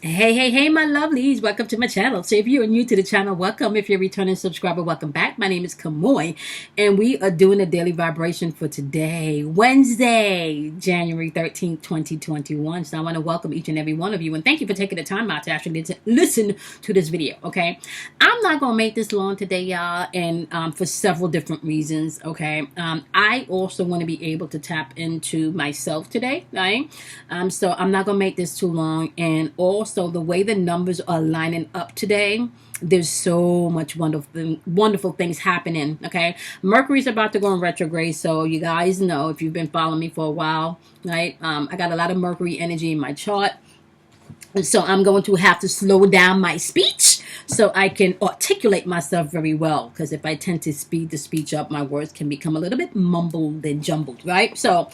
Hey, my lovelies. Welcome to my channel. So if you are new to the channel, welcome. If you're a returning subscriber, welcome back. My name is Cosmo, and we are doing a daily vibration for today, Wednesday, January 13th, 2021. So I want to welcome each and every one of you, and thank you for taking the time out to actually listen to this video, okay? I'm not going to make this long today, y'all, and for several different reasons, okay? I also want to be able to tap into myself today, right? So I'm not going to make this too long, and also the way the numbers are lining up today, there's so much wonderful things happening. Okay, Mercury's about to go in retrograde, so you guys know, if you've been following me for a while, right? I got a lot of Mercury energy in my chart, and so I'm going to have to slow down my speech so I can articulate myself very well. Because if I tend to speed the speech up, my words can become a little bit mumbled and jumbled, right? So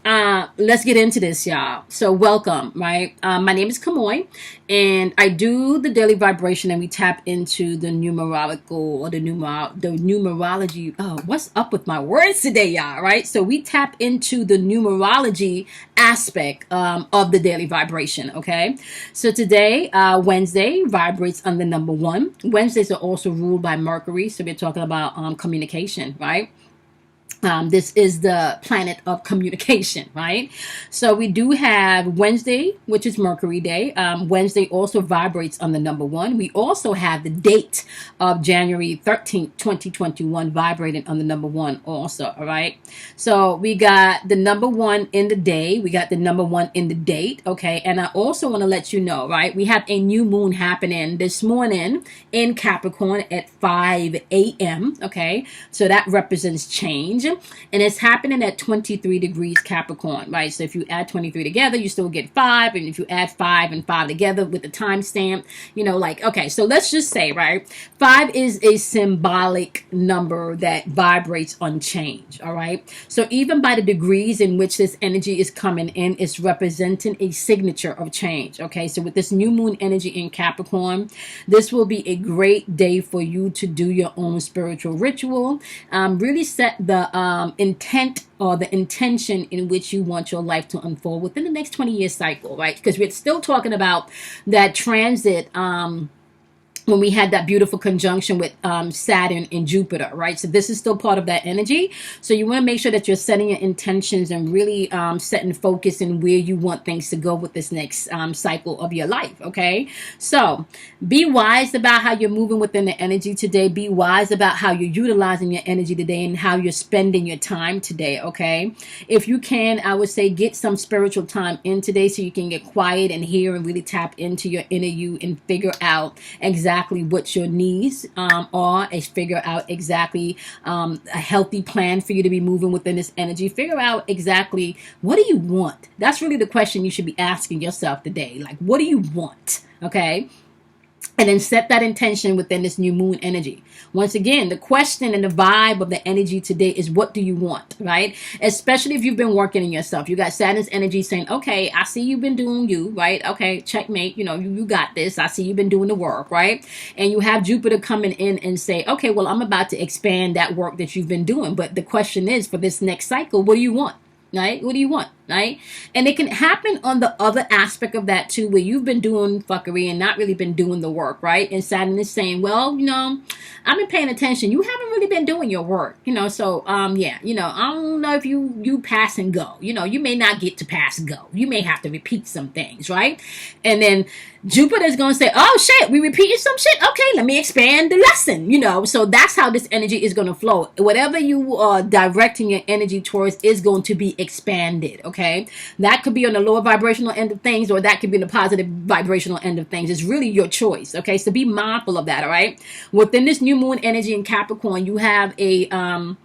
let's get into this, y'all. So welcome, right? My name is Kamoy, and I do the daily vibration, and we tap into the numerological or the numerology. Oh, what's up with my words today, y'all? Right? So we tap into the numerology aspect of the daily vibration. Okay. So today, Wednesday vibrates on the number 1. Wednesdays are also ruled by Mercury, so we're talking about communication, right? This is the planet of communication, right? So we do have Wednesday, which is Mercury Day. Wednesday also vibrates on the number 1. We also have the date of January 13th, 2021 vibrating on the number 1 also, all right? So we got the number 1 in the day. We got the number 1 in the date, okay? And I also want to let you know, right? We have a new moon happening this morning in Capricorn at 5 a.m., okay? So that represents change. And it's happening at 23 degrees Capricorn, right? So if you add 23 together, you still get 5. And if you add 5 and 5 together with the timestamp, okay, so let's just say, right, 5 is a symbolic number that vibrates on change, all right? So even by the degrees in which this energy is coming in, it's representing a signature of change, okay? So with this new moon energy in Capricorn, this will be a great day for you to do your own spiritual ritual. Really set the intent or the intention in which you want your life to unfold within the next 20-year cycle, right? Because we're still talking about that transit when we had that beautiful conjunction with Saturn and Jupiter, right? So this is still part of that energy. So you want to make sure that you're setting your intentions and really setting focus in where you want things to go with this next cycle of your life, okay? So be wise about how you're moving within the energy today. Be wise about how you're utilizing your energy today and how you're spending your time today, okay? If you can, I would say get some spiritual time in today so you can get quiet and hear and really tap into your inner you and figure out exactly what your needs are, and figure out exactly a healthy plan for you to be moving within this energy. Figure out exactly, what do you want? That's really the question you should be asking yourself today. Like, what do you want? Okay. And then set that intention within this new moon energy. Once again, the question and the vibe of the energy today is, what do you want, right? Especially if you've been working in yourself. You got Saturn's energy saying, okay, I see you've been doing you, right? Okay, checkmate, you got this. I see you've been doing the work, right? And you have Jupiter coming in and say, okay, well, I'm about to expand that work that you've been doing. But the question is, for this next cycle, what do you want? Right? What do you want? Right? And it can happen on the other aspect of that too, where you've been doing fuckery and not really been doing the work, right? And Saturn is saying, well, I've been paying attention. You haven't really been doing your work, so yeah, I don't know if you pass and go. You may not get to pass and go. You may have to repeat some things, right? And then Jupiter's going to say, oh shit, we repeated some shit. Okay, let me expand the lesson, So that's how this energy is going to flow. Whatever you are directing your energy towards is going to be expanded, okay? That could be on the lower vibrational end of things, or that could be the positive vibrational end of things. It's really your choice, okay? So be mindful of that, all right? Within this new moon energy in Capricorn, you have an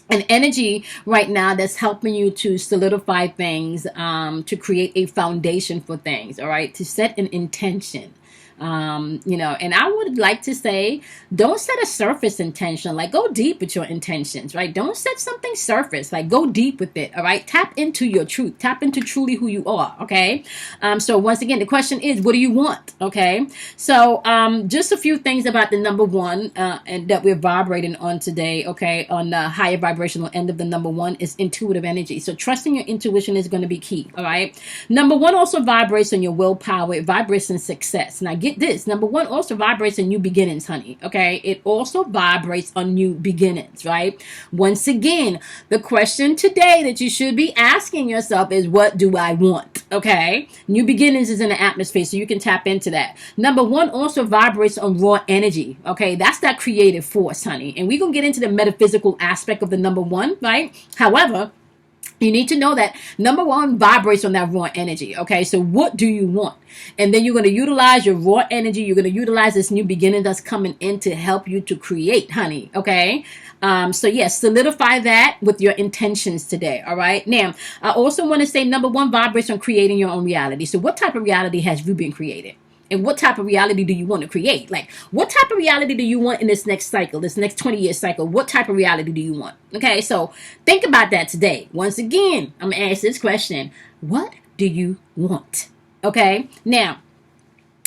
energy right now that's helping you to solidify things, to create a foundation for things, all right? To set an intention. And I would like to say, don't set a surface intention. Like, go deep with your intentions, right? Don't set something surface. Like, go deep with it. All right. Tap into your truth. Tap into truly who you are. Okay. So once again, the question is, what do you want? Okay. So just a few things about the number one, and that we're vibrating on today. Okay. On the higher vibrational end of the number one is intuitive energy. So trusting your intuition is going to be key. All right. Number one also vibrates on your willpower. It vibrates in success. Now get this. Number one also vibrates in new beginnings, honey. Okay. It also vibrates on new beginnings, right? Once again, the question today that you should be asking yourself is, what do I want? Okay. New beginnings is in the atmosphere, so you can tap into that. Number one also vibrates on raw energy. Okay. That's that creative force, honey. And we're going to get into the metaphysical aspect of the number one, right? However, you need to know that number one vibrates on that raw energy. Okay, so what do you want? And then you're going to utilize your raw energy. You're going to utilize this new beginning that's coming in to help you to create, honey. Okay. So yes, solidify that with your intentions today. All right. Now, I also want to say number one vibrates on creating your own reality. So what type of reality has you been creating? And what type of reality do you want to create? Like, what type of reality do you want in this next cycle, this next 20-year cycle? What type of reality do you want? Okay, so think about that today. Once again, I'm going to ask this question. What do you want? Okay, now,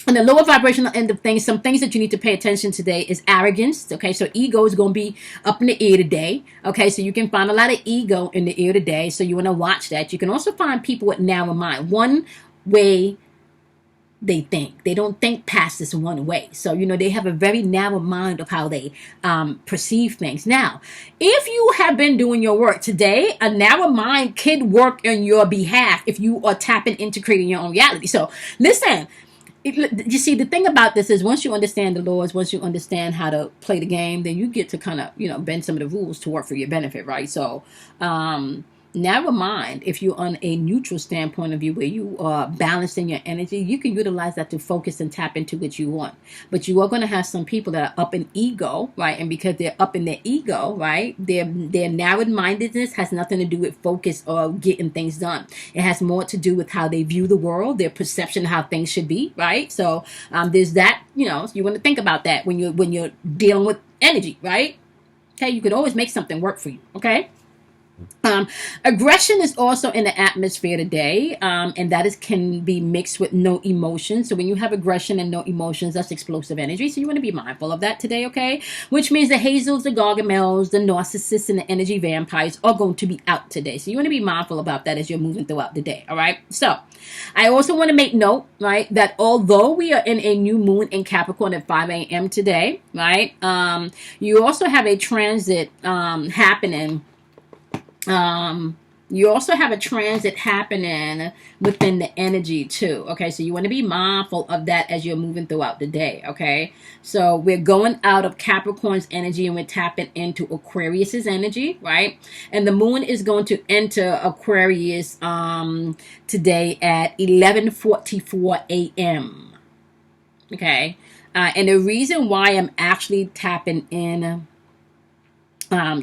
on the lower vibrational end of things, some things that you need to pay attention today is arrogance. Okay, so ego is going to be up in the air today. Okay, so you can find a lot of ego in the air today. So you want to watch that. You can also find people with narrow mind. One way they think. They don't think past this one way. So, they have a very narrow mind of how they perceive things. Now, if you have been doing your work today, a narrow mind can work on your behalf if you are tapping into creating your own reality. So, listen. You see, the thing about this is once you understand the laws, once you understand how to play the game, then you get to kind of, bend some of the rules to work for your benefit, right? So, narrow mind, if you're on a neutral standpoint of view where you are balancing your energy, you can utilize that to focus and tap into what you want. But you are going to have some people that are up in ego, right? And because they're up in their ego, right, their narrowed mindedness has nothing to do with focus or getting things done. It has more to do with how they view the world, their perception of how things should be, right? So there's that, so you want to think about that when you're dealing with energy, right? Okay, you could always make something work for you, okay? Aggression is also in the atmosphere today, and that can be mixed with no emotion. So when you have aggression and no emotions, that's explosive energy. So you want to be mindful of that today, okay? Which means the hazels, the gargamels, the narcissists, and the energy vampires are going to be out today. So you want to be mindful about that as you're moving throughout the day, all right? So I also want to make note, right, that although we are in a new moon in Capricorn at 5 a.m. today, right, you also have a transit happening. You also have a transit happening within the energy too. Okay, so you want to be mindful of that as you're moving throughout the day. Okay, so we're going out of Capricorn's energy and we're tapping into Aquarius's energy, right? And the moon is going to enter Aquarius today at 11:44 a.m. Okay, and the reason why I'm actually tapping in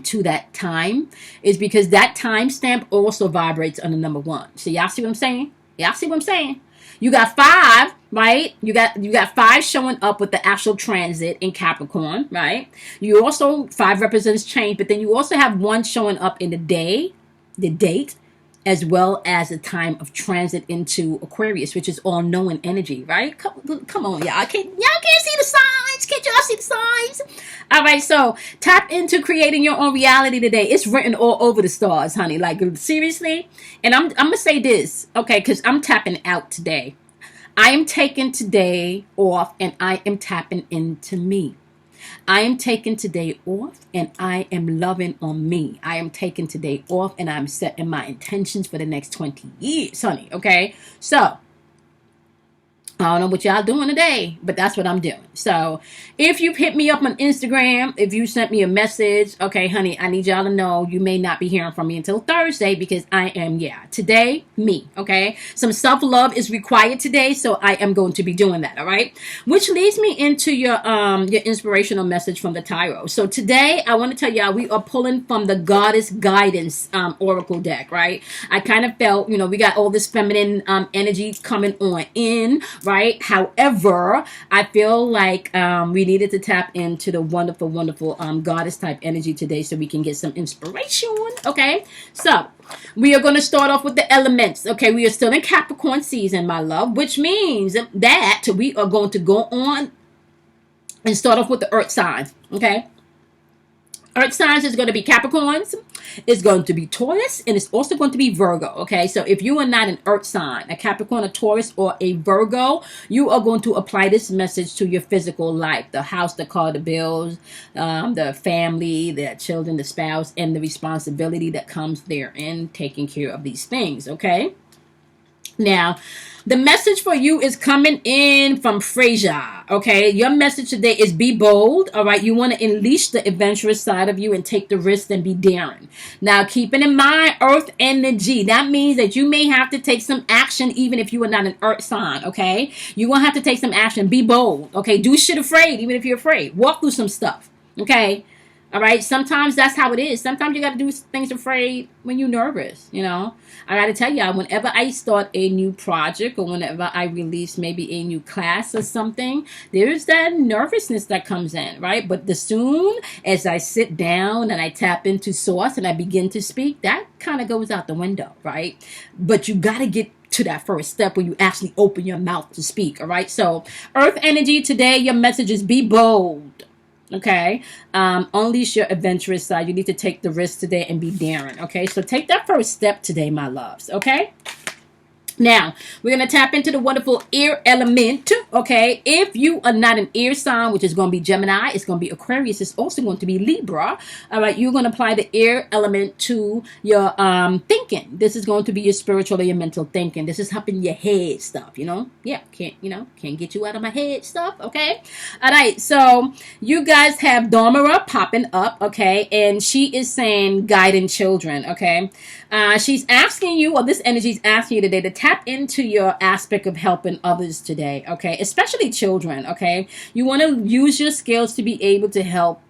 to that time is because that timestamp also vibrates on the number one. So y'all see what I'm saying? Y'all see what I'm saying? You got 5, right? You got 5 showing up with the actual transit in Capricorn, right? You also 5 represents change, but then you also have 1 showing up in the day, the date, as well as a time of transit into Aquarius, which is all-knowing energy, right? Come on, y'all. Y'all can't see the signs. Can't y'all see the signs? All right, so tap into creating your own reality today. It's written all over the stars, honey. Like, seriously. And I'm going to say this, okay, because I'm tapping out today. I am taking today off, and I am tapping into me. I am taking today off and I am loving on me. I am taking today off and I'm setting my intentions for the next 20 years, honey. Okay. So I don't know what y'all doing today, but that's what I'm doing. So if you've hit me up on Instagram, if you sent me a message, okay, honey, I need y'all to know you may not be hearing from me until Thursday because I am, today, me, okay? Some self-love is required today, so I am going to be doing that, all right? Which leads me into your inspirational message from the tarot. So today, I want to tell y'all we are pulling from the Goddess Guidance Oracle deck, right? I kind of felt, we got all this feminine energy coming on in, right? However, I feel like we needed to tap into the wonderful, wonderful goddess type energy today so we can get some inspiration. Okay, so we are going to start off with the elements. Okay, we are still in Capricorn season, my love, which means that we are going to go on and start off with the earth signs. Okay, earth signs is going to be Capricorns, it's going to be Taurus, and it's also going to be Virgo. Okay, so if you are not an earth sign, a Capricorn, a Taurus, or a Virgo, you are going to apply this message to your physical life, the house, the car, the bills, the family, the children, the spouse, and the responsibility that comes therein, taking care of these things. Okay, now the message for you is coming in from Frasier. Okay, your message today is be bold. All right, you want to unleash the adventurous side of you and take the risk and be daring. Now, keeping in mind earth energy, that means that you may have to take some action even if you are not an earth sign. Okay, you will have to take some action. Be bold. Okay, do shit afraid even if you're afraid. Walk through some stuff. Okay. All right. Sometimes that's how it is. Sometimes you got to do things afraid when you're nervous. You know, I got to tell y'all, whenever I start a new project or whenever I release maybe a new class or something, there's that nervousness that comes in. Right. But the soon as I sit down and I tap into source and I begin to speak, that kind of goes out the window. Right. But you got to get to that first step where you actually open your mouth to speak. All right. So earth energy today, your message is be bold. Okay, unleash your adventurous side. You need to take the risk today and be daring. Okay, so take that first step today, my loves. Okay, now we're going to tap into the wonderful air element. Okay, if you are not an air sign, which is going to be Gemini, it's going to be Aquarius, it's also going to be Libra. All right, you're going to apply the air element to your thinking. This is going to be your spiritual or your mental thinking. This is helping your head stuff, you know. Yeah, can't get you out of my head stuff. Okay, all right, so you guys have Dharmara popping up. Okay, and she is saying guiding children. Okay, she's asking you, or this energy is asking you today to tap into your aspect of helping others today. Okay, especially children. Okay, you want to use your skills to be able to help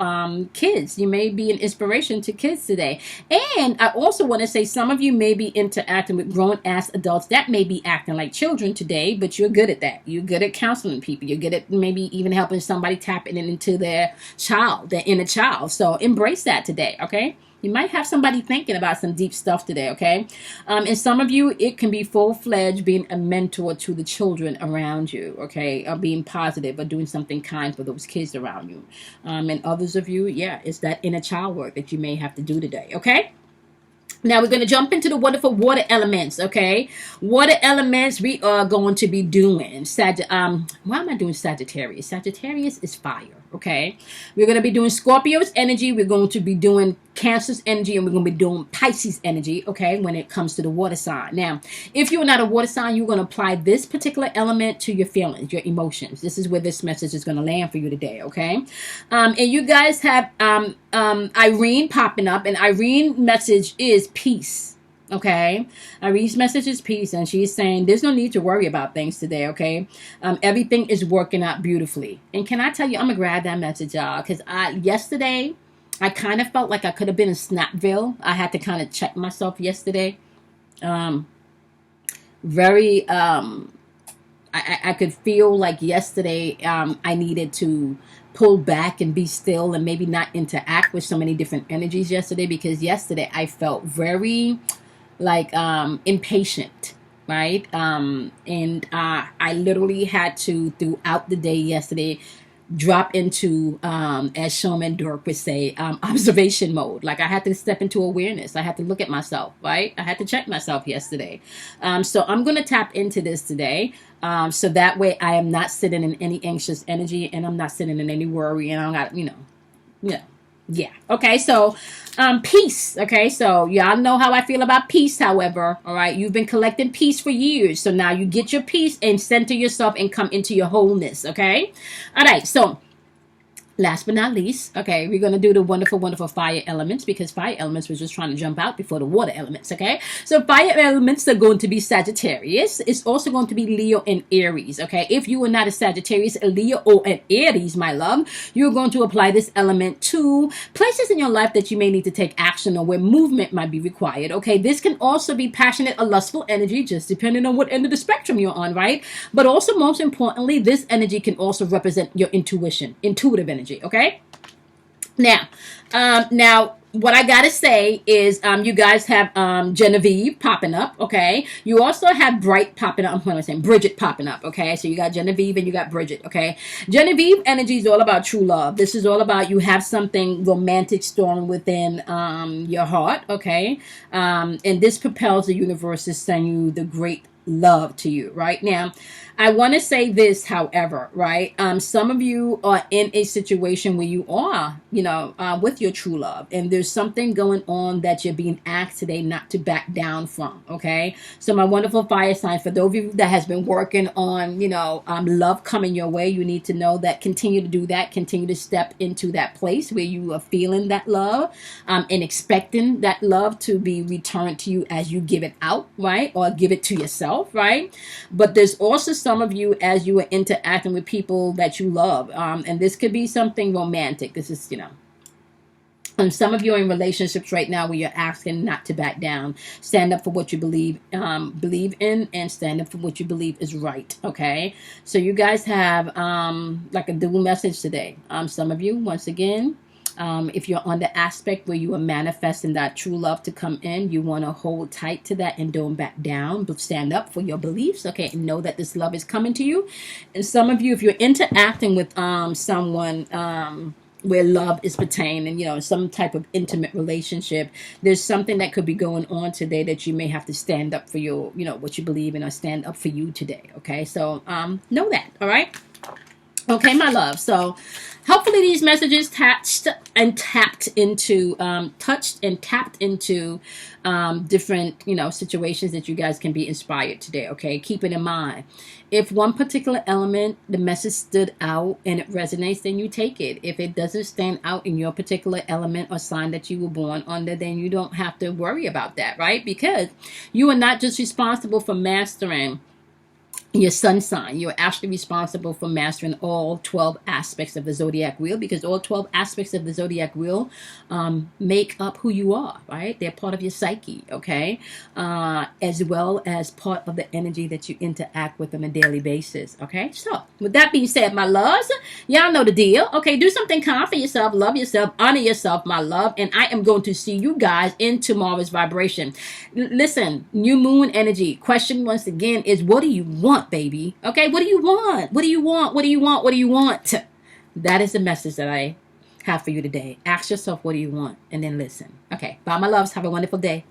kids. You may be an inspiration to kids today. And I also want to say some of you may be interacting with grown ass adults that may be acting like children today, but you're good at that. You're good at counseling people. You're good at maybe even helping somebody tap into their child, their inner child. So embrace that today. Okay, you might have somebody thinking about some deep stuff today. Okay, and some of you, it can be full-fledged being a mentor to the children around you. Okay, or being positive or doing something kind for those kids around you. And others of you, yeah, it's that inner child work that you may have to do today. Okay. Now we're going to jump into the wonderful water elements, okay? Water elements we are going to be doing. Why am I doing Sagittarius? Sagittarius is fire, okay? We're going to be doing Scorpio's energy. We're going to be doing Cancer's energy. And we're going to be doing Pisces energy, okay, when it comes to the water sign. Now, if you're not a water sign, you're going to apply this particular element to your feelings, your emotions. This is where this message is going to land for you today, okay? And you guys have Irene popping up. And Irene's message is peace. Okay, Irene's message is peace, and she's saying there's no need to worry about things today. Okay, everything is working out beautifully. And can I tell you, I'm gonna grab that message, y'all, because yesterday I kind of felt like I could have been in Snapville. I had to kind of check myself yesterday. I could feel like yesterday I needed to pull back and be still and maybe not interact with so many different energies yesterday, because yesterday I felt very like impatient, right? And I literally had to, throughout the day yesterday, drop into, as Showman Dork would say, observation mode. Like I had to step into awareness. I had to look at myself, right? I had to check myself yesterday. So I'm going to tap into this today. So that way I am not sitting in any anxious energy, and I'm not sitting in any worry, and I don't got, yeah. Okay. So, peace. Okay. So y'all know how I feel about peace. However, all right, you've been collecting peace for years. So now you get your peace and center yourself and come into your wholeness. Okay. All right. So Last but not least, okay, we're going to do the wonderful, wonderful fire elements, because fire elements was just trying to jump out before the water elements, okay? So fire elements are going to be Sagittarius. It's also going to be Leo and Aries, okay? If you are not a Sagittarius, a Leo, or an Aries, my love, you're going to apply this element to places in your life that you may need to take action or where movement might be required, okay? This can also be passionate or lustful energy, just depending on what end of the spectrum you're on, right? But also, most importantly, this energy can also represent your intuition, intuitive energy. Okay. Now, what I gotta say is, you guys have Genevieve popping up. Okay. You also have Bright popping up. What am I saying? Bridget popping up. Okay. So you got Genevieve and you got Bridget. Okay. Genevieve energy is all about true love. This is all about you have something romantic storing within your heart. Okay. And this propels the universe to send you the great love to you right now. I want to say this, however, right? Some of you are in a situation where you are, with your true love, and there's something going on that you're being asked today not to back down from. Okay, so my wonderful fire sign, for those of you that has been working on, love coming your way, you need to know that continue to do that. Continue to step into that place where you are feeling that love, and expecting that love to be returned to you as you give it out, right, or give it to yourself, right? But there's also some of you, as you are interacting with people that you love, and this could be something romantic. This is, and some of you are in relationships right now where you're asking not to back down. Stand up for what you believe in, and stand up for what you believe is right. Okay, so you guys have like a dual message today. Some of you, once again, if you're on the aspect where you are manifesting that true love to come in, you want to hold tight to that and don't back down, but stand up for your beliefs, okay, and know that this love is coming to you. And some of you, if you're interacting with someone where love is pertaining, some type of intimate relationship, there's something that could be going on today that you may have to stand up for your, what you believe in, or stand up for you today, okay? So know that, all right? Okay, my love. So hopefully these messages tapped into different, situations that you guys can be inspired today. Okay, keep it in mind. If one particular element, the message stood out and it resonates, then you take it. If it doesn't stand out in your particular element or sign that you were born under, then you don't have to worry about that, right? Because you are not just responsible for mastering your sun sign. You're actually responsible for mastering all 12 aspects of the zodiac wheel, because all 12 aspects of the zodiac wheel make up who you are, right? They're part of your psyche, okay? As well as part of the energy that you interact with on a daily basis, okay? So with that being said, my loves, y'all know the deal. Okay, do something kind for yourself, love yourself, honor yourself, my love, and I am going to see you guys in tomorrow's vibration. Listen, new moon energy. Question once again is, what do you want, baby? Okay, what do you want? What do you want? What do you want? What do you want? That is the message that I have for you today. Ask yourself, what do you want? And then listen. Okay, bye, my loves. Have a wonderful day.